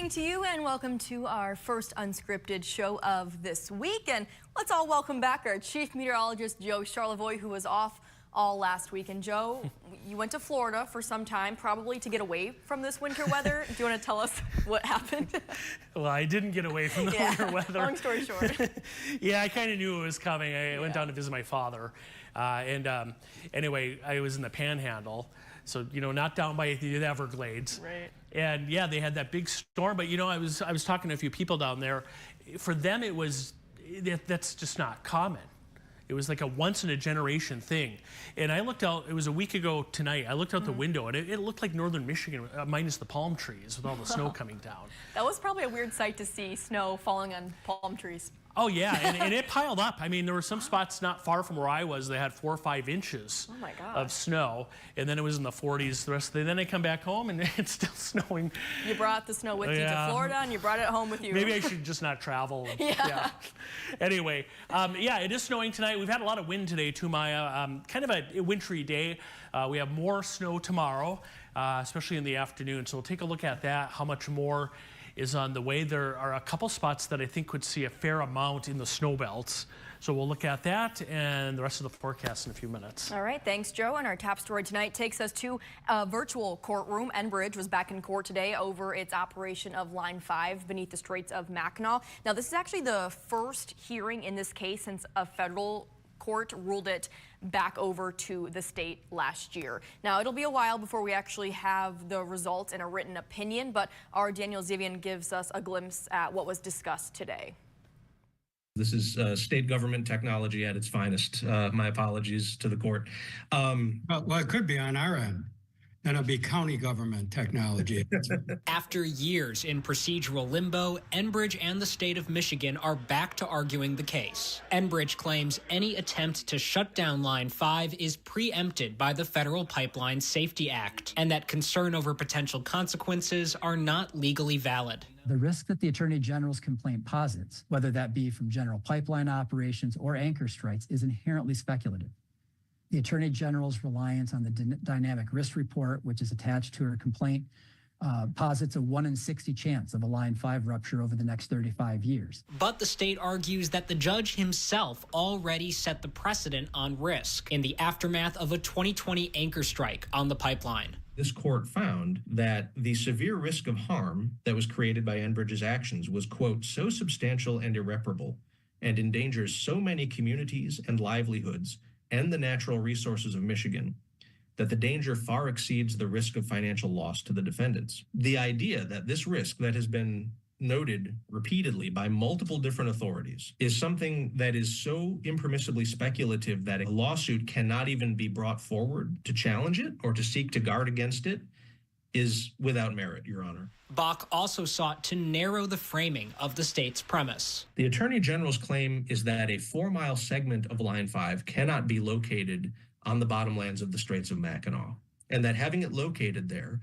evening to you and welcome to our first unscripted show of this week. And let's all welcome back our chief meteorologist, Joe Charlevoix, who was off all last week. And Joe, you went to Florida for some time, probably to get away from this winter weather. Do you want to tell us what happened? Well, I didn't get away from the winter weather. Long story short. Yeah, I kind of knew it was coming. I went down to visit my father. Anyway, I was in the Panhandle. So, you know, not down by the Everglades. Right. And yeah, they had that big storm. But, you know, I was talking to a few people down there. For them, that's just not common. It was like a once-in-a-generation thing. And I looked out, it was a week ago tonight, I looked out the window, and it looked like northern Michigan, minus the palm trees, with all the snow coming down. That was probably a weird sight to see, snow falling on palm trees. Oh, yeah, and it piled up. I mean, there were some spots not far from where I was that had 4 or 5 inches of snow, and then it was in the 40s the rest of the day. Then I come back home, and it's still snowing. You brought the snow with you to Florida, and you brought it home with you. Maybe I should just not travel. Yeah. Anyway, yeah, it is snowing tonight. We've had a lot of wind today, too, Maya. Kind of a wintry day. We have more snow tomorrow, especially in the afternoon. So we'll take a look at that, how much more is on the way. There are a couple spots that I think could see a fair amount in the snow belts. So we'll look at that and the rest of the forecast in a few minutes. All right, thanks, Joe. And our top story tonight takes us to a virtual courtroom. Enbridge was back in court today over its operation of Line 5 beneath the Straits of Mackinac. Now, this is actually the first hearing in this case since a federal court ruled it back over to the state last year. Now, it'll be a while before we actually have the results in a written opinion, but our Daniel Zivian gives us a glimpse at what was discussed today. This is state government technology at its finest. My apologies to the court. Well, it could be on our end. Then it'll be county government technology. After years in procedural limbo, Enbridge and the state of Michigan are back to arguing the case. Enbridge claims any attempt to shut down Line 5 is preempted by the Federal Pipeline Safety Act, and that concern over potential consequences are not legally valid. The risk that the Attorney General's complaint posits, whether that be from general pipeline operations or anchor strikes, is inherently speculative. The Attorney General's reliance on the dynamic risk report, which is attached to her complaint, posits a 1 in 60 chance of a Line 5 rupture over the next 35 years. But the state argues that the judge himself already set the precedent on risk in the aftermath of a 2020 anchor strike on the pipeline. This court found that the severe risk of harm that was created by Enbridge's actions was, quote, so substantial and irreparable and endangers so many communities and livelihoods and the natural resources of Michigan, that the danger far exceeds the risk of financial loss to the defendants. The idea that this risk that has been noted repeatedly by multiple different authorities is something that is so impermissibly speculative that a lawsuit cannot even be brought forward to challenge it or to seek to guard against it is without merit, Your Honor. Bach also sought to narrow the framing of the state's premise. The Attorney General's claim is that a 4-mile segment of Line 5 cannot be located on the bottomlands of the Straits of Mackinac, and that having it located there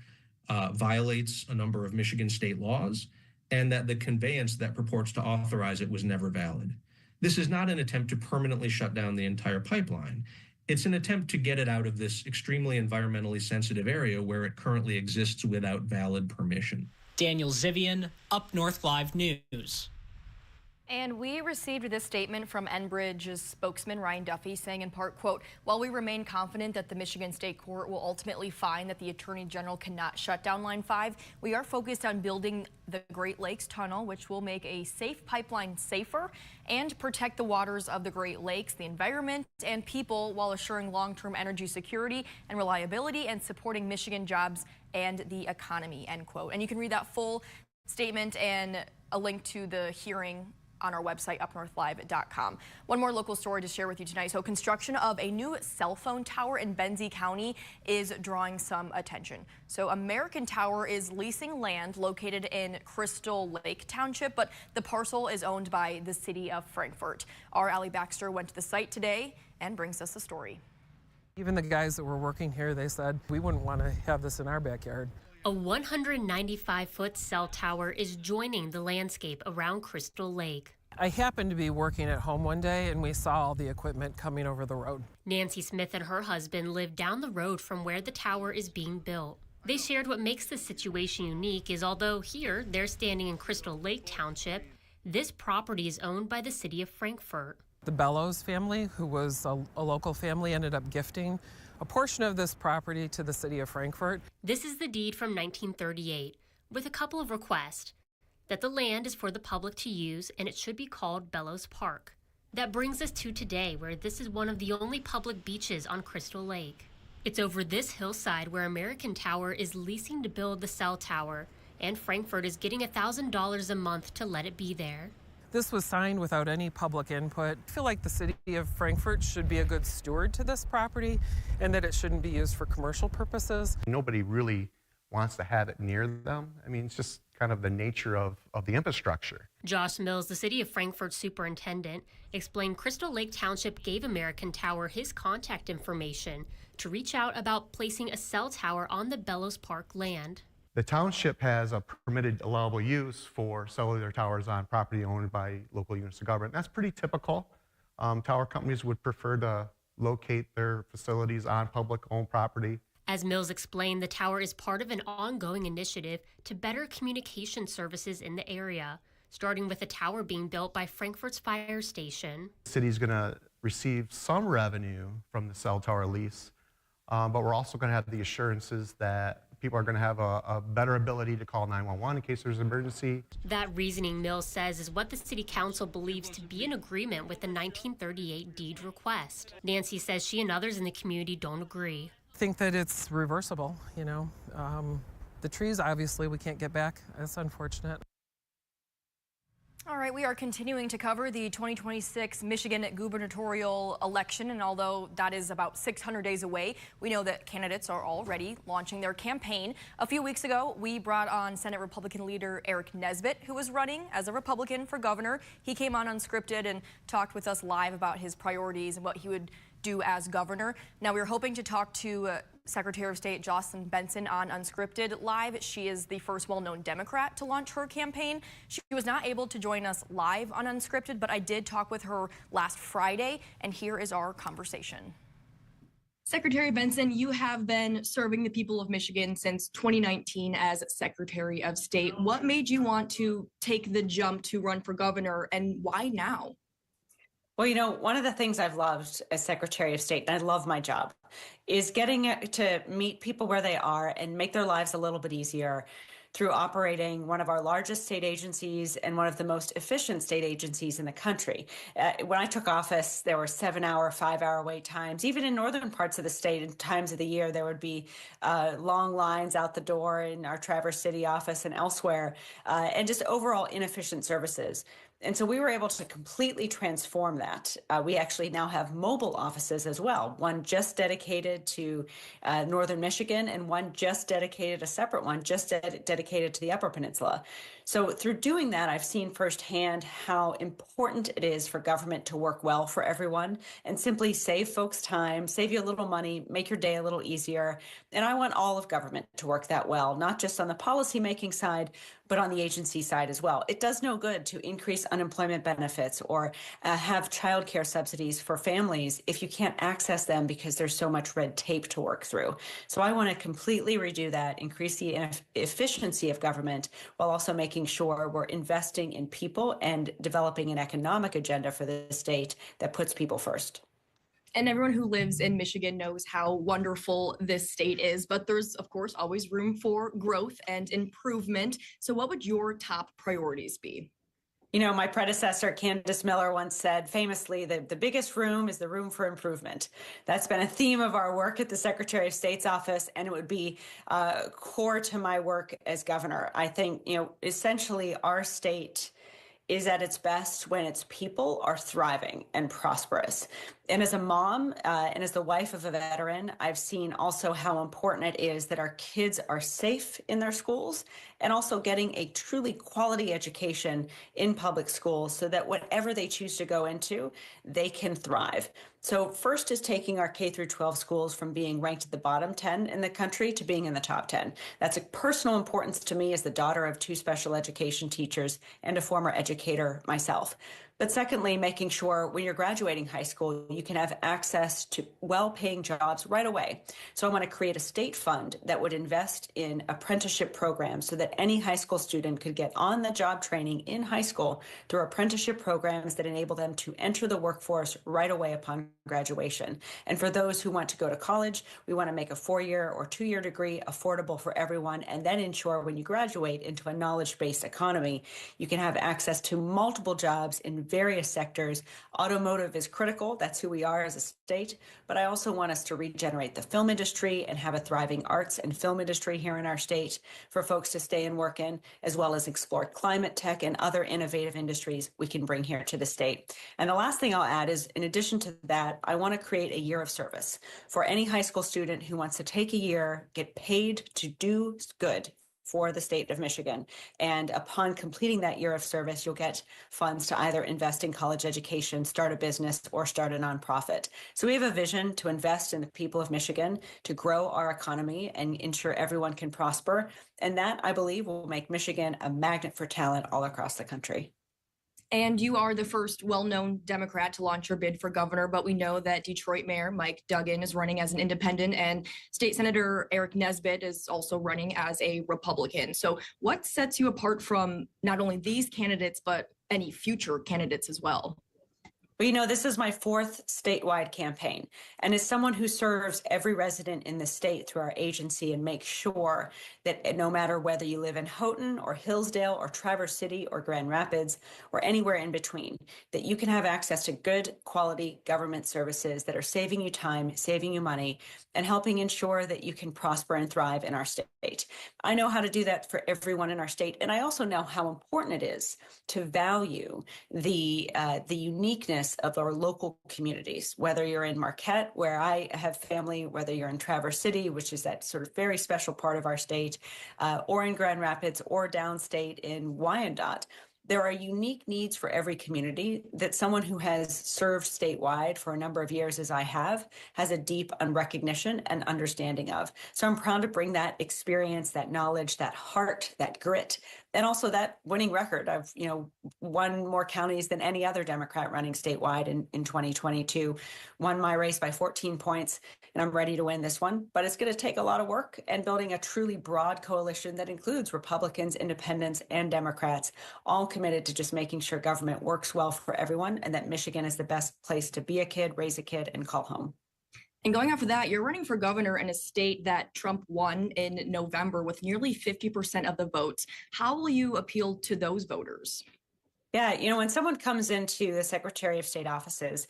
violates a number of Michigan state laws, and that the conveyance that purports to authorize it was never valid. This is not an attempt to permanently shut down the entire pipeline. It's an attempt to get it out of this extremely environmentally sensitive area where it currently exists without valid permission. Daniel Zivian, UpNorthLive News. And we received this statement from Enbridge's spokesman, Ryan Duffy, saying in part, quote, while we remain confident that the Michigan State Court will ultimately find that the Attorney General cannot shut down Line 5, we are focused on building the Great Lakes Tunnel, which will make a safe pipeline safer and protect the waters of the Great Lakes, the environment, and people while assuring long-term energy security and reliability and supporting Michigan jobs and the economy, end quote. And you can read that full statement and a link to the hearing on our website, UpNorthLive.com. One more local story to share with you tonight. So construction of a new cell phone tower in Benzie County is drawing some attention. So American Tower is leasing land located in Crystal Lake Township, but the parcel is owned by the city of Frankfort. Our Allie Baxter went to the site today and brings us the story. Even the guys that were working here, they said, we wouldn't want to have this in our backyard. A 195-foot cell tower is joining the landscape around Crystal Lake. I happened to be working at home one day and we saw all the equipment coming over the road. Nancy Smith and her husband live down the road from where the tower is being built. They shared what makes this situation unique is although here they're standing in Crystal Lake Township, this property is owned by the city of Frankfort. The Bellows family, who was a local family, ended up gifting a portion of this property to the city of Frankfort. This is the deed from 1938 with a couple of requests that the land is for the public to use and it should be called Bellows Park. That brings us to today, where this is one of the only public beaches on Crystal Lake. It's over this hillside where American Tower is leasing to build the cell tower, and Frankfort is getting $1,000 a month to let it be there. This was signed without any public input. I feel like the city of Frankfort should be a good steward to this property and that it shouldn't be used for commercial purposes. Nobody really wants to have it near them. I mean, it's just kind of the nature of the infrastructure. Josh Mills, the city of Frankfort superintendent, explained Crystal Lake Township gave American Tower his contact information to reach out about placing a cell tower on the Bellows Park land. The township has a permitted allowable use for cellular towers on property owned by local units of government. That's pretty typical. Tower companies would prefer to locate their facilities on public-owned property. As Mills explained, the tower is part of an ongoing initiative to better communication services in the area, starting with a tower being built by Frankfort's fire station. The city's going to receive some revenue from the cell tower lease, but we're also going to have the assurances that people are going to have a better ability to call 911 in case there's an emergency. That reasoning, Mills says, is what the city council believes to be in agreement with the 1938 deed request. Nancy says she and others in the community don't agree. I think that it's reversible, you know. The trees, obviously, we can't get back. That's unfortunate. All right, we are continuing to cover the 2026 Michigan gubernatorial election, and although that is about 600 days away, we know that candidates are already launching their campaign. A few weeks ago, we brought on Senate Republican leader Eric Nesbitt, who was running as a Republican for governor. He came on Unscripted and talked with us live about his priorities and what he would do as governor. Now, we're hoping to talk to Secretary of State Jocelyn Benson on Unscripted Live. She is the first well-known Democrat to launch her campaign. She was not able to join us live on Unscripted, but I did talk with her last Friday, and here is our conversation. Secretary Benson, you have been serving the people of Michigan since 2019 as Secretary of State. What made you want to take the jump to run for governor, and why now? Well, you know, one of the things I've loved as Secretary of State, and I love my job, is getting to meet people where they are and make their lives a little bit easier through operating one of our largest state agencies and one of the most efficient state agencies in the country. When I took office, there were 7-hour, 5-hour wait times. Even in northern parts of the state, in times of the year, there would be long lines out the door in our Traverse City office and elsewhere, and just overall inefficient services. And so we were able to completely transform that. We actually now have mobile offices as well, one just dedicated to northern Michigan and one just dedicated, a separate one, just dedicated to the Upper Peninsula. So through doing that, I've seen firsthand how important it is for government to work well for everyone and simply save folks time, save you a little money, make your day a little easier. And I want all of government to work that well, not just on the policymaking side, but on the agency side as well. It does no good to increase unemployment benefits or have childcare subsidies for families if you can't access them because there's so much red tape to work through. So I want to completely redo that, increase the efficiency of government while also making sure we're investing in people and developing an economic agenda for the state that puts people first. And everyone who lives in Michigan knows how wonderful this state is, but there's, of course, always room for growth and improvement. So what would your top priorities be? You know, my predecessor, Candace Miller, once said famously that the biggest room is the room for improvement. That's been a theme of our work at the Secretary of State's office, and it would be core to my work as governor. I think, you know, essentially our state is at its best when its people are thriving and prosperous. And as a mom and as the wife of a veteran, I've seen also how important it is that our kids are safe in their schools and also getting a truly quality education in public schools so that whatever they choose to go into, they can thrive. So first is taking our K through 12 schools from being ranked at the bottom 10 in the country to being in the top 10. That's a personal importance to me as the daughter of 2 special education teachers and a former educator myself. But secondly, making sure when you're graduating high school, you can have access to well-paying jobs right away. So I want to create a state fund that would invest in apprenticeship programs so that any high school student could get on-the-job training in high school through apprenticeship programs that enable them to enter the workforce right away upon graduation. And for those who want to go to college, we want to make a 4-year or 2-year degree affordable for everyone, and then ensure when you graduate into a knowledge-based economy, you can have access to multiple jobs in various sectors. Automotive is critical. That's who we are as a state. But I also want us to regenerate the film industry and have a thriving arts and film industry here in our state for folks to stay and work in, as well as explore climate tech and other innovative industries we can bring here to the state. And the last thing I'll add is, in addition to that, I want to create a year of service for any high school student who wants to take a year, get paid to do good for the state of Michigan. And upon completing that year of service, you'll get funds to either invest in college education, start a business, or start a nonprofit. So we have a vision to invest in the people of Michigan, to grow our economy and ensure everyone can prosper. And that, I believe, will make Michigan a magnet for talent all across the country. And you are the first well-known Democrat to launch your bid for governor, but we know that Detroit Mayor Mike Duggan is running as an independent, and State Senator Eric Nesbitt is also running as a Republican. So what sets you apart from not only these candidates, but any future candidates as well? Well, you know, this is my 4th statewide campaign. And as someone who serves every resident in the state through our agency and makes sure that no matter whether you live in Houghton or Hillsdale or Traverse City or Grand Rapids or anywhere in between, that you can have access to good quality government services that are saving you time, saving you money, and helping ensure that you can prosper and thrive in our state. I know how to do that for everyone in our state. And I also know how important it is to value the uniqueness of our local communities, whether you're in Marquette, where I have family, whether you're in Traverse City, which is that sort of very special part of our state, or in Grand Rapids or downstate in Wyandotte. There are unique needs for every community that someone who has served statewide for a number of years, as I have, has a deep recognition and understanding of. So I'm proud to bring that experience, that knowledge, that heart, that grit, and also that winning record. I've, won more counties than any other Democrat running statewide in 2022, won my race by 14 points, and I'm ready to win this one. But it's going to take a lot of work and building a truly broad coalition that includes Republicans, independents, and Democrats, all committed to just making sure government works well for everyone and that Michigan is the best place to be a kid, raise a kid, and call home. And going off of that, you're running for governor in a state that Trump won in November with nearly 50% of the votes. How will you appeal to those voters? Yeah, when someone comes into the Secretary of State offices,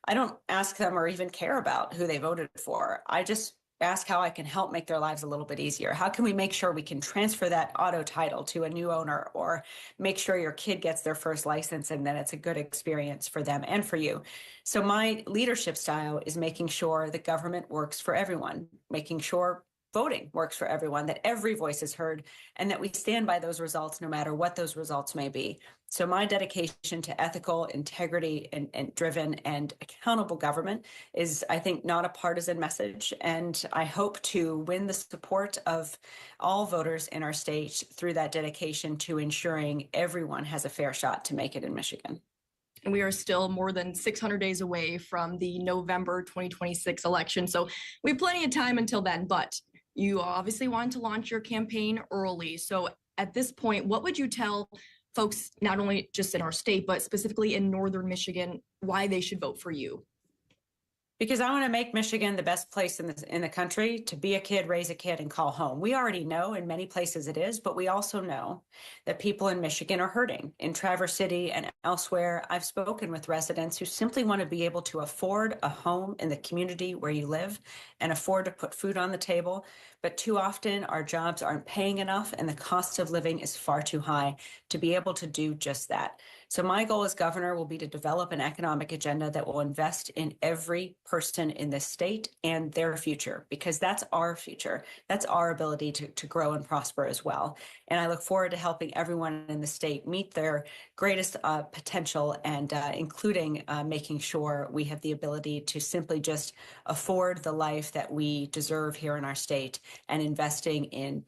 I don't ask them or even care about who they voted for. I just ask how I can help make their lives a little bit easier. How can we make sure we can transfer that auto title to a new owner, or make sure your kid gets their first license and then it's a good experience for them and for you? So my leadership style is making sure the government works for everyone, making sure voting works for everyone, that every voice is heard, and that we stand by those results no matter what those results may be. So my dedication to ethical, integrity, and driven and accountable government is, I think, not a partisan message. And I hope to win the support of all voters in our state through that dedication to ensuring everyone has a fair shot to make it in Michigan. And we are still more than 600 days away from the November 2026 election. So we have plenty of time until then, but you obviously want to launch your campaign early. So at this point, what would you tell folks, not only just in our state, but specifically in Northern Michigan, why they should vote for you? Because I want to make Michigan the best place in the country to be a kid, raise a kid, and call home. We already know in many places it is, but we also know that people in Michigan are hurting. In Traverse City and elsewhere, I've spoken with residents who simply want to be able to afford a home in the community where you live and afford to put food on the table. But too often our jobs aren't paying enough and the cost of living is far too high to be able to do just that. So my goal as governor will be to develop an economic agenda that will invest in every person in this state and their future, because that's our future. That's our ability to grow and prosper as well. And I look forward to helping everyone in the state meet their greatest potential, and including making sure we have the ability to simply just afford the life that we deserve here in our state. and investing in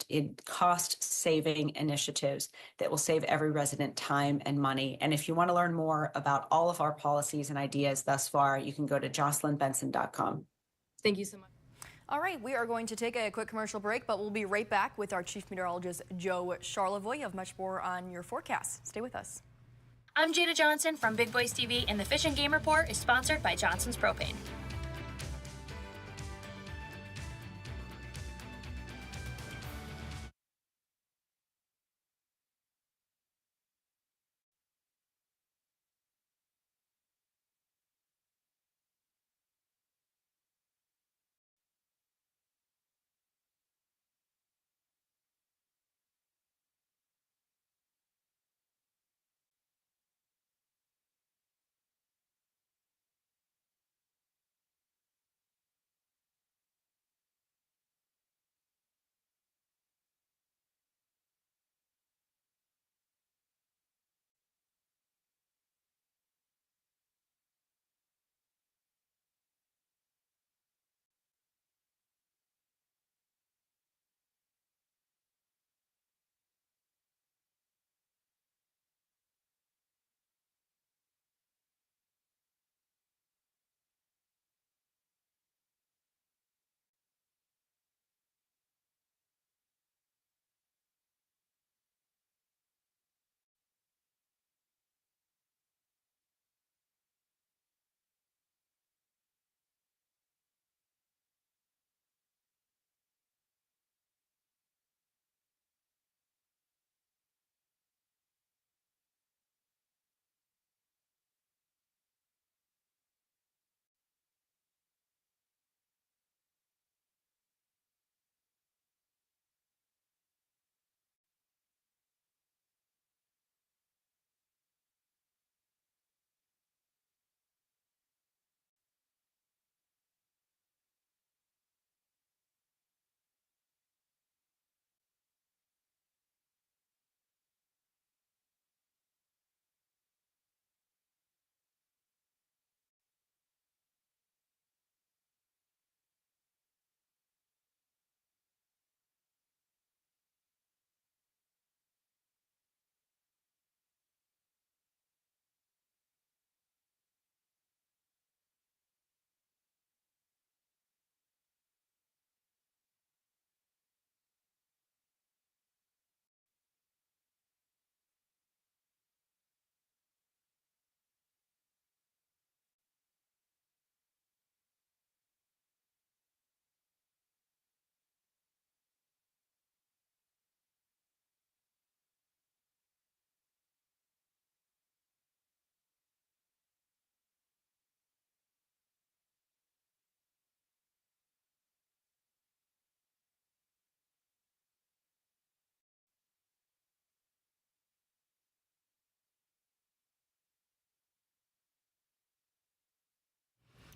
cost-saving initiatives that will save every resident time and money. And if you want to learn more about all of our policies and ideas thus far, you can go to jocelynbenson.com. Thank you so much. All right, we are going to take a quick commercial break, but we'll be right back with our Chief Meteorologist, Joe Charlevoix. You have much more on your forecast. Stay with us. I'm Jada Johnson from Big Boys TV, and the Fish and Game Report is sponsored by Johnson's Propane.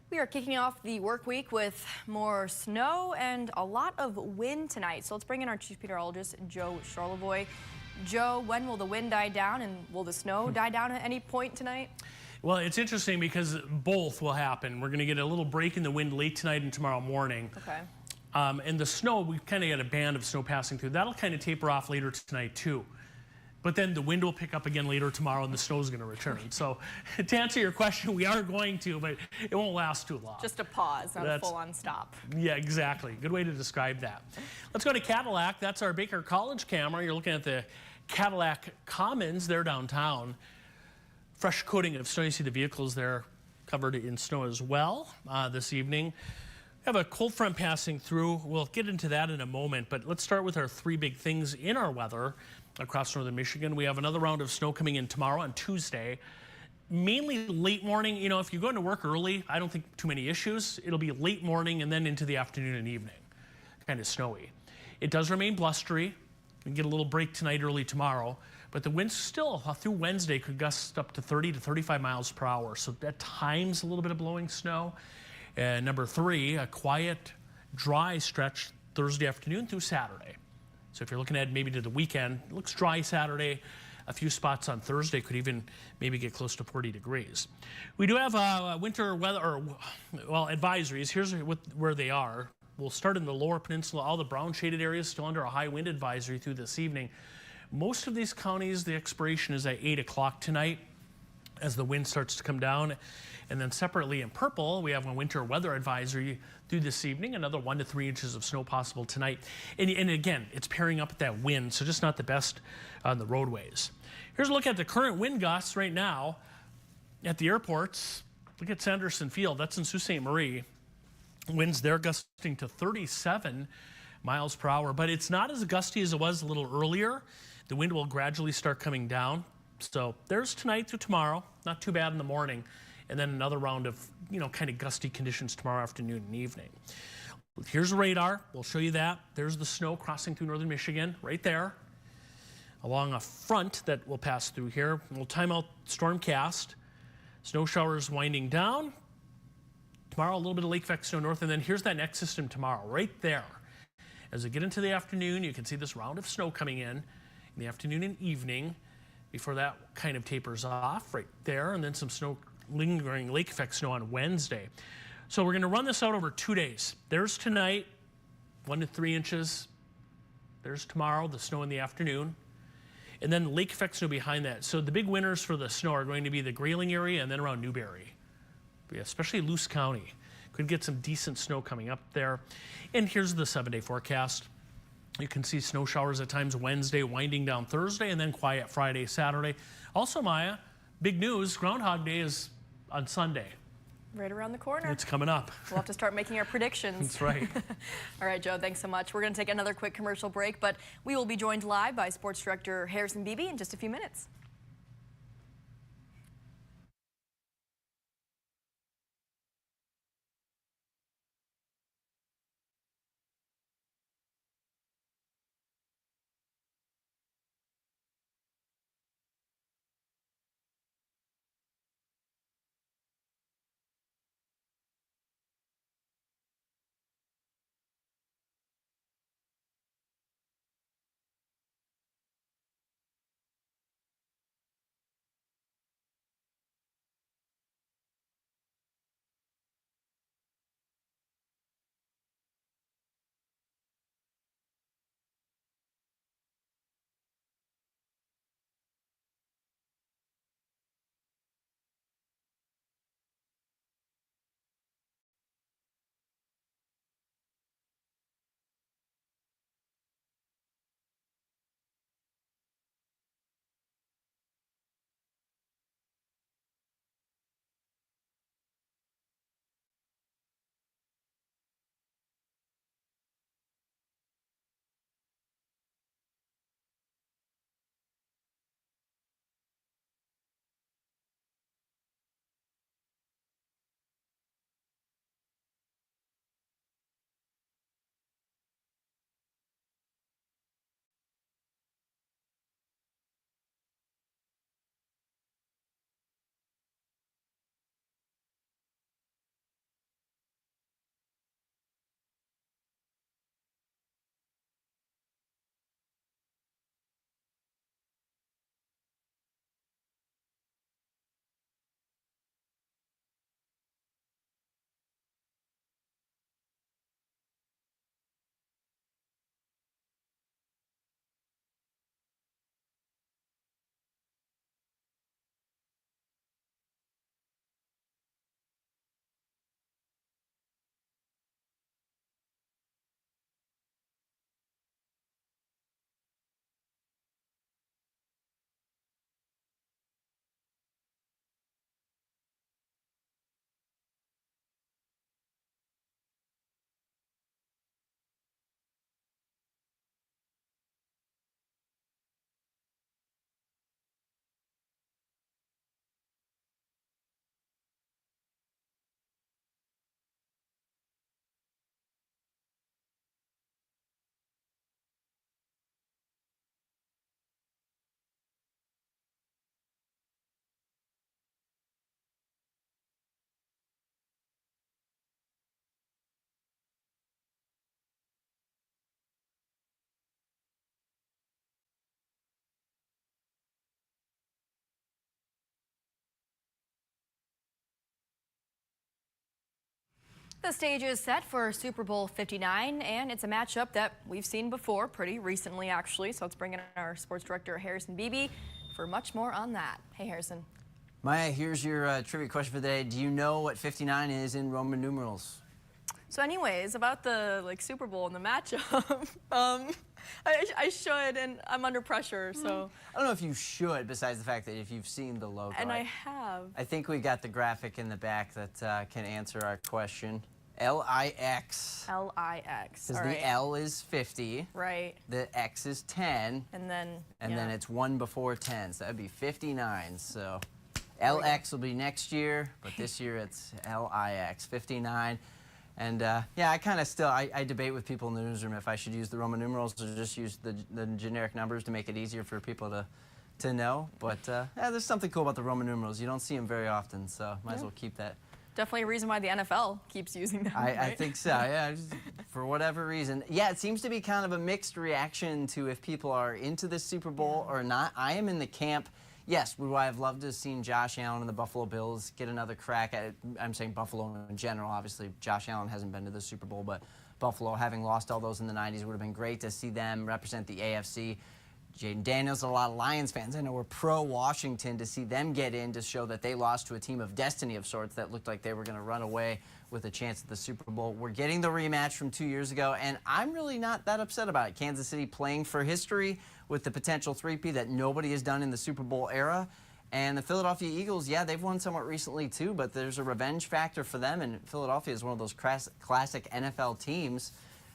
We are kicking off the work week with more snow and a lot of wind tonight. So let's bring in our Chief Meteorologist, Joe Charlevoix. Joe, when will the wind die down, and will the snow die down at any point tonight? Well, it's interesting because both will happen. We're going to get a little break in the wind late tonight and tomorrow morning. Okay. And the snow, we kind of got a band of snow passing through. That'll kind of taper off later tonight too. But then the wind will pick up again later tomorrow and the snow is going to return. So to answer your question, we are going to, but it won't last too long. Just a pause, not a full-on stop. Yeah, exactly. Good way to describe that. Let's go to Cadillac. That's our Baker College camera. You're looking at the Cadillac Commons there downtown. Fresh coating of snow. You see the vehicles there covered in snow as well this evening. We have a cold front passing through. We'll get into that in a moment, but let's start with our three big things in our weather across northern Michigan. We have another round of snow coming in tomorrow on Tuesday. Mainly late morning. You know, if you're going to work early, I don't think too many issues. It'll be late morning and then into the afternoon and evening. Kind of snowy. It does remain blustery. We get a little break tonight, early tomorrow. But the winds still through Wednesday could gust up to 30 to 35 miles per hour. So at times a little bit of blowing snow. And number three, a quiet, dry stretch Thursday afternoon through Saturday. So if you're looking ahead maybe to the weekend, it looks dry Saturday. A few spots on Thursday could even maybe get close to 40 degrees. We do have winter weather, or well, advisories. Here's where they are. we'll start in the lower peninsula. All the brown shaded areas still under a high wind advisory through this evening. Most of these counties, the expiration is at 8 o'clock tonight as the wind starts to come down. And then separately in purple, we have a winter weather advisory through this evening, another 1 to 3 inches of snow possible tonight. And again, it's pairing up with that wind, so just not the best on the roadways. Here's a look at the current wind gusts right now at the airports. Look at Sanderson Field, that's in Sault Ste. Marie. Winds there gusting to 37 miles per hour, but it's not as gusty as it was a little earlier. The wind will gradually start coming down. So there's tonight through tomorrow, not too bad in the morning. And then another round of, kind of gusty conditions tomorrow afternoon and evening. Here's radar. We'll show you that. There's the snow crossing through northern Michigan right there along a front that will pass through here. We'll time out stormcast. Snow showers winding down. Tomorrow, a little bit of lake effect snow north. And then here's that next system tomorrow right there. As we get into the afternoon, you can see this round of snow coming in the afternoon and evening before that kind of tapers off right there. And then some snow, lingering lake effect snow on Wednesday. So we're going to run this out over 2 days. There's tonight, 1 to 3 inches. There's tomorrow, the snow in the afternoon. And then lake effect snow behind that. So the big winners for the snow are going to be the Grayling area and then around Newberry, especially Luce County. Could get some decent snow coming up there. And here's the 7-day forecast. You can see snow showers at times Wednesday, winding down Thursday, and then quiet Friday, Saturday. Also, Maya, big news, Groundhog Day is on Sunday. Right around the corner. It's coming up. We'll have to start making our predictions. That's right. All right, Joe, thanks so much. We're going to take another quick commercial break, but we will be joined live by Sports Director Harrison Beebe in just a few minutes. The stage is set for Super Bowl 59, and it's a matchup that we've seen before, pretty recently actually. So let's bring in our sports director, Harrison Beebe, for much more on that. Hey, Harrison. Maya, here's your trivia question for the day. Do you know what 59 is in Roman numerals? So anyways, about the Super Bowl and the matchup, I should, and I'm under pressure, so. I don't know if you should, besides the fact that if you've seen the logo. And I have. I think we got the graphic in the back that can answer our question. L-I-X. L-I-X. Because the L is 50. Right. The X is 10. And then, then it's 1 before 10, so that would be 59. So LX will be next year, but this year it's LIX, 59. And yeah, I kind of still, I debate with people in the newsroom if I should use the Roman numerals or just use the generic numbers to make it easier for people to know. But yeah, there's something cool about the Roman numerals. You don't see them very often, so might as well keep that. Definitely a reason why the NFL keeps using them. I think so, yeah, just for whatever reason. Yeah, it seems to be kind of a mixed reaction to if people are into the Super Bowl or not. I am in the camp. Yes, would I have loved to have seen Josh Allen and the Buffalo Bills get another crack at it? I'm saying Buffalo in general. Obviously, Josh Allen hasn't been to the Super Bowl, but Buffalo, having lost all those in the 90s, would have been great to see them represent the AFC. Jaden Daniels, a lot of Lions fans, I know, were pro-Washington to see them get in to show that they lost to a team of destiny of sorts that looked like they were going to run away with a chance at the Super Bowl. We're getting the rematch from 2 years ago, and I'm really not that upset about it. Kansas City playing for history with the potential three-peat that nobody has done in the Super Bowl era. And the Philadelphia Eagles, yeah, they've won somewhat recently too, but there's a revenge factor for them, and Philadelphia is one of those classic NFL teams.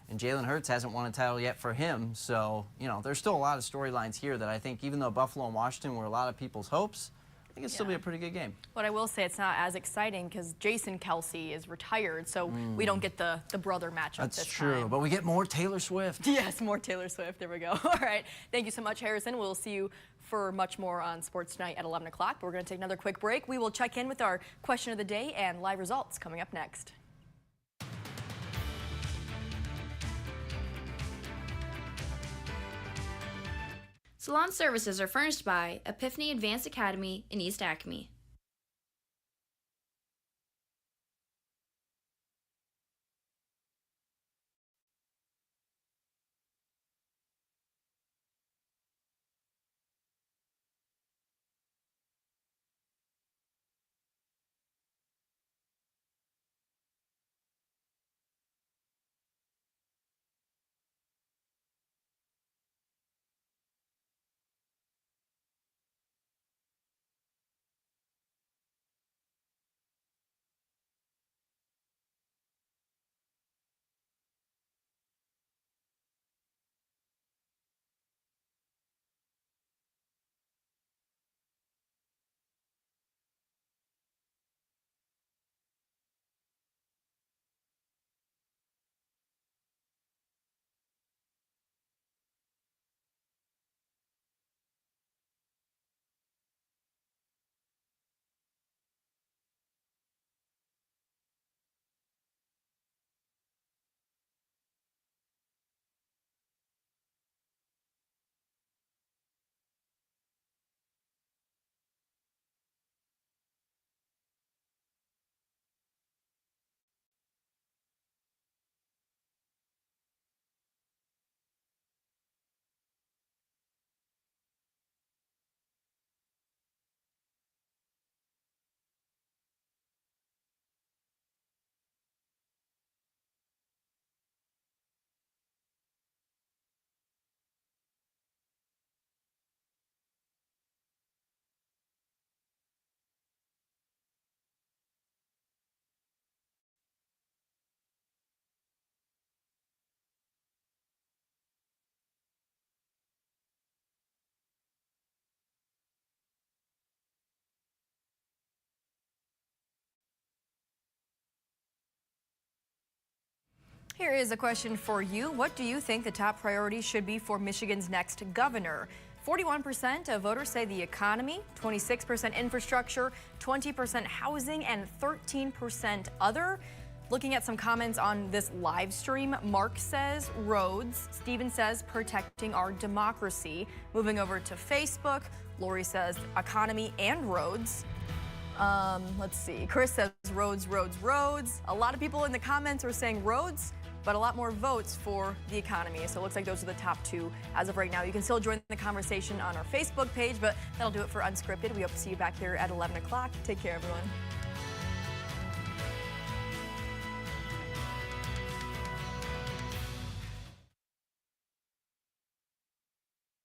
And Jalen Hurts hasn't won a title yet for him. So, you know, there's still a lot of storylines here that I think, even though Buffalo and Washington were a lot of people's hopes, I think it'll still be a pretty good game. But I will say it's not as exciting because Jason Kelsey is retired, so we don't get the brother matchup That's this true, time. but we get more Taylor Swift. Yes, more Taylor Swift. There we go. All right. Thank you so much, Harrison. We'll see you for much more on Sports Tonight at 11 o'clock. But we're going to take another quick break. We will check in with our question of the day and live results coming up next. Salon services are furnished by Epiphany Advanced Academy in East Acme. Here is a question for you. What do you think the top priority should be for Michigan's next governor? 41% of voters say the economy, 26% infrastructure, 20% housing, and 13% other. Looking at some comments on this live stream, Mark says roads. Steven says protecting our democracy. Moving over to Facebook, Lori says economy and roads. Let's see. Chris says roads, roads, roads. A lot of people in the comments are saying roads, but a lot more votes for the economy. So it looks like those are the top two as of right now. You can still join the conversation on our Facebook page, but that'll do it for Unscripted. We hope to see you back here at 11 o'clock. Take care, everyone.